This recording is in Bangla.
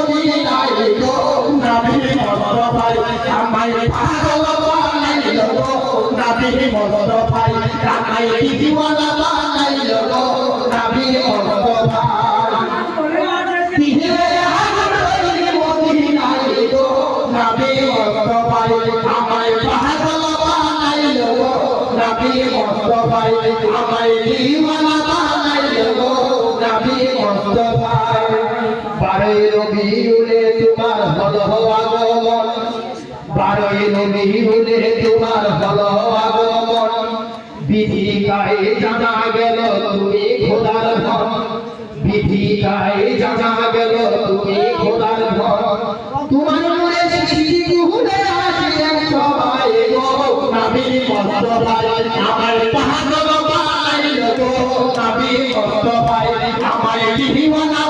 মদিনায় গো নবী মুস্তাফায় আমায় পাগল বানাইল গো নবী মুস্তাফায় আমায় দিওয়ানা বানাইল গো নবী মুস্তাফায় তিহে হাজরত মদিনায় গো নবী মুস্তাফায় আমায় পাগল বানাইল গো নবী মুস্তাফায় আমায় দিওয়ানা বানাইল গো নবী মুস্তাফায় বারোই রবিউলে তোমার হলো আগমন বারোই রবিউলে তোমার হলো আগমন বিধিকায় জানা গেল তুমি খোদার ধন বিধিকায় জানা গেল তুমি খোদার ধন তোমার নূরে সৃষ্টি ঘুরে আসে সবাই গো নবী মুস্তাফায় আমার পাগল বানাইল গো নবী মুস্তাফায় আমায় দিওয়ানা